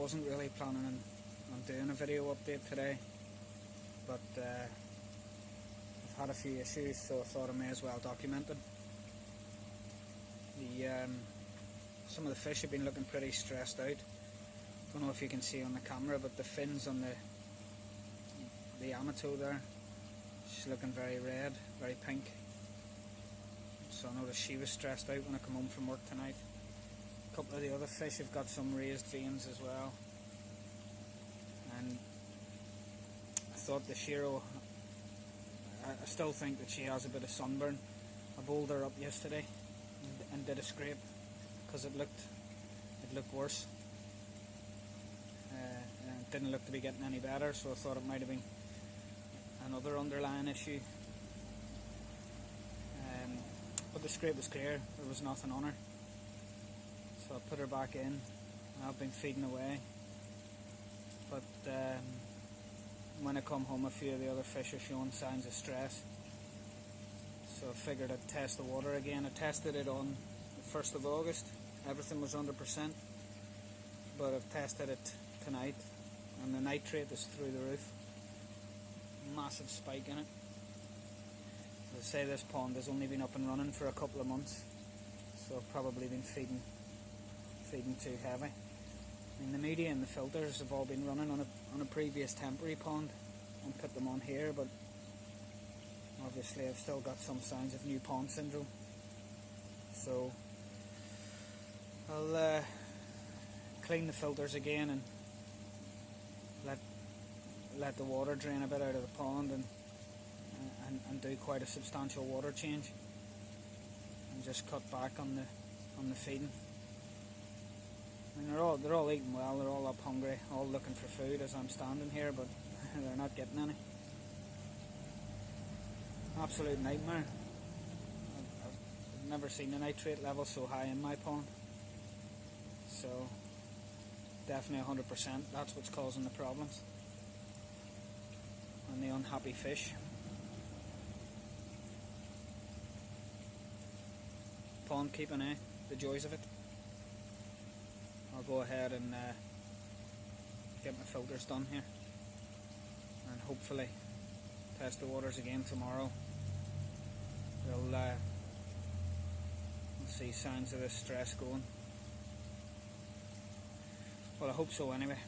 wasn't really planning on doing a video update today, but I've had a few issues, so I thought I may as well document them. Some of the fish have been looking pretty stressed out. Don't know if you can see on the camera, but the fins on the Amato there, she's looking very red, very pink. So I noticed she was stressed out when I come home from work tonight. A couple of the other fish have got some raised veins as well. And I thought the Shiro, I still think that she has a bit of sunburn. I bowled her up yesterday and did a scrape because it looked worse. And it didn't look to be getting any better, so I thought it might have been another underlying issue. But the scrape was clear, there was nothing on her. So I put her back in, and I've been feeding away. But when I come home, a few of the other fish are showing signs of stress. So I figured I'd test the water again. I tested it on the 1st of August, everything was 100%. But I've tested it tonight, and the nitrate is through the roof. Massive spike in it. As I say, this pond has only been up and running for a couple of months, so I've probably been feeding too heavy. I mean, the media and the filters have all been running on a previous temporary pond and put them on here, but obviously I've still got some signs of new pond syndrome. So I'll clean the filters again and let the water drain a bit out of the pond and do quite a substantial water change, and just cut back on the feeding. I mean, they're all eating well, they're all up hungry, all looking for food as I'm standing here, but they're not getting any. Absolute nightmare. I've never seen the nitrate level so high in my pond. So definitely 100%, that's what's causing the problems and the unhappy fish. Pond keeping, the joys of it. I'll go ahead and get my filters done here, and hopefully test the waters again tomorrow. We'll see signs of this stress going. Well, I hope so anyway.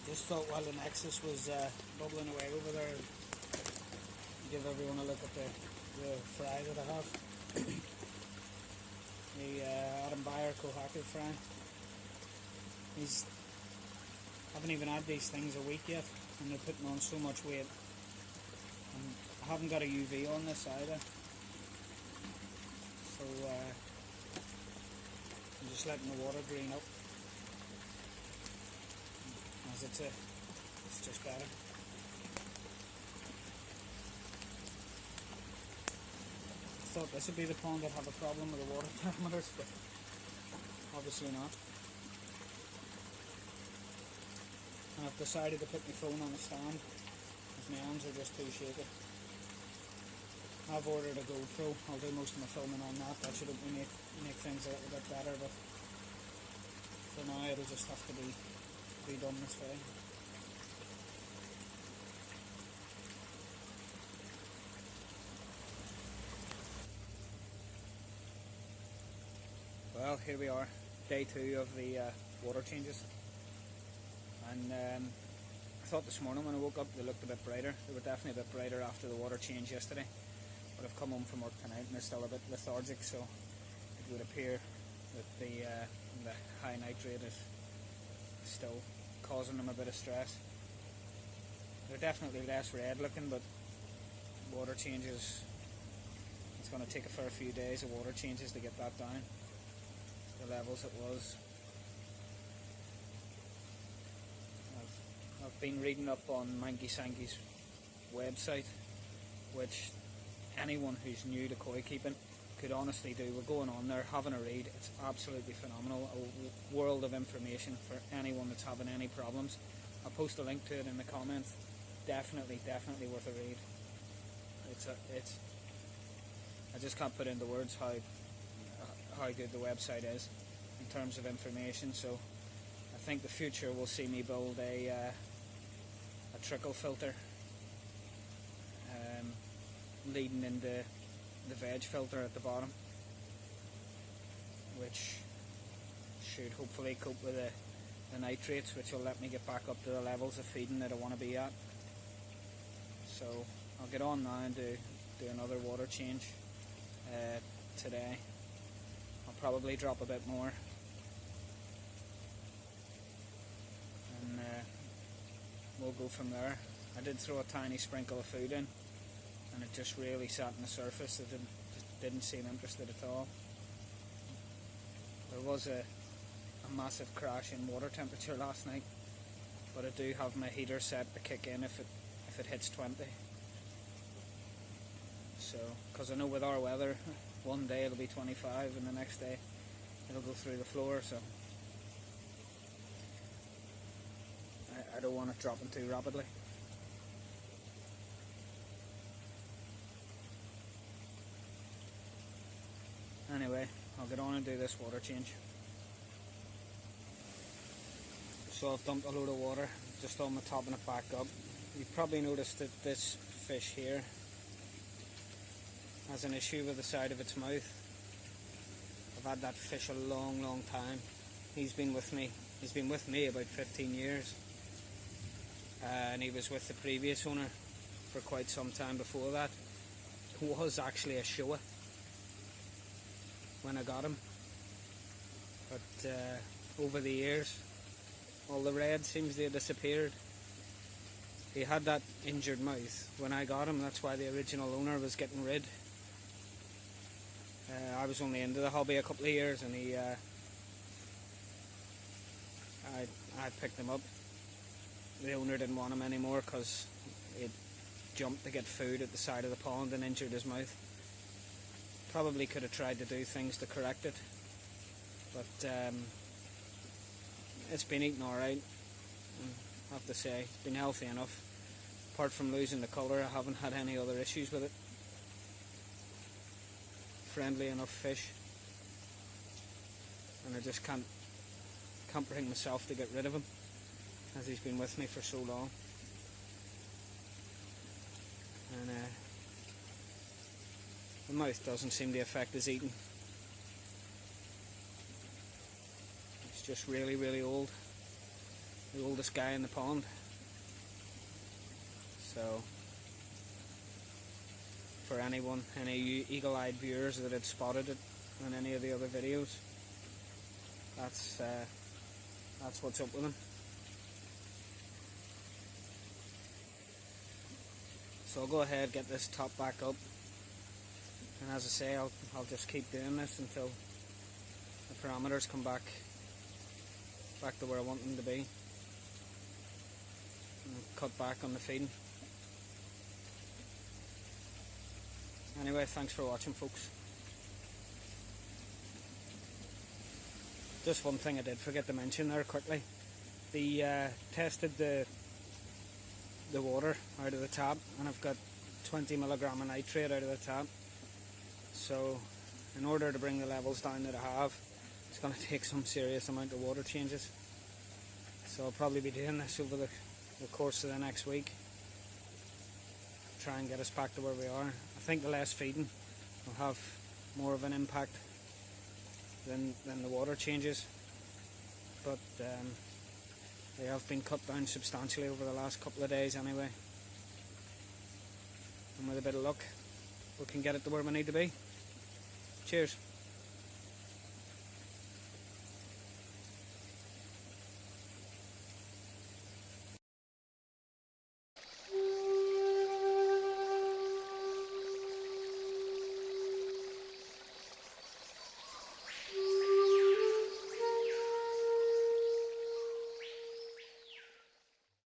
Just thought while the Nexus was bubbling away over there, give everyone a look at the fry that I have. The Adam Bayer Kohaku fry. Haven't even had these things a week yet, and they're putting on so much weight. And I haven't got a UV on this either, so I'm just letting the water green up. As it's just better. I thought this would be the pond that have a problem with the water thermometers, but obviously not. And I've decided to put my phone on a stand because my hands are just too shaky. I've ordered a GoPro. I'll do most of my filming on that. That should hopefully make things a little bit better, but for now it'll just have to be done this way. Well, here we are, day 2 of the water changes, and I thought this morning when I woke up they looked a bit brighter. They were definitely a bit brighter after the water change yesterday, but I've come home from work tonight and they're still a bit lethargic, so it would appear that the high nitrate is still causing them a bit of stress. They're definitely less red looking, but water changes, it's going to take a fair few days of water changes to get that down the levels it was. I've been reading up on Sanke's website, which anyone who's new to koi keeping could honestly do. We're going on there, having a read. It's absolutely phenomenal. A world of information for anyone that's having any problems. I'll post a link to it in the comments. Definitely worth a read. It's I just can't put into words how good the website is in terms of information. So I think the future will see me build a trickle filter leading into the veg filter at the bottom, which should hopefully cope with the nitrates, which will let me get back up to the levels of feeding that I want to be at. So I'll get on now and do another water change today. I'll probably drop a bit more, and we'll go from there. I did throw a tiny sprinkle of food in, and it just really sat on the surface. It didn't seem interested at all. There was a massive crash in water temperature last night, but I do have my heater set to kick in if it hits 20. So, because I know with our weather, one day it'll be 25 and the next day it'll go through the floor, so I don't want it dropping too rapidly. Anyway, I'll get on and do this water change. So I've dumped a load of water just on the top and it back up. You've probably noticed that this fish here has an issue with the side of its mouth. I've had that fish a long time. He's been with me about 15 years, and he was with the previous owner for quite some time before that. He was actually a showa when I got him, but over the years all the red seems to have disappeared. He had that injured mouth when I got him. That's why the original owner was getting rid. I was only into the hobby a couple of years, and I picked him up. The owner didn't want him anymore because he'd jumped to get food at the side of the pond and injured his mouth. Probably could have tried to do things to correct it, but it's been eating alright. I have to say, it's been healthy enough. Apart from losing the colour, I haven't had any other issues with it. Friendly enough fish, and I just can't bring myself to get rid of him, as he's been with me for so long. And the mouth doesn't seem to affect his eating. It's just really old. The oldest guy in the pond. So for anyone, any eagle-eyed viewers that had spotted it on any of the other videos, that's what's up with him. So I'll go ahead, get this top back up, and as I say, I'll just keep doing this until the parameters come back to where I want them to be, and cut back on the feeding. Anyway, thanks for watching, folks. Just one thing I did forget to mention there quickly. Tested the water out of the tap, and I've got 20 milligram of nitrate out of the tap. So in order to bring the levels down that I have, it's going to take some serious amount of water changes. So I'll probably be doing this over the course of the next week. Try and get us back to where we are. I think the less feeding will have more of an impact than the water changes, but they have been cut down substantially over the last couple of days anyway, and with a bit of luck we can get it to where we need to be. Cheers.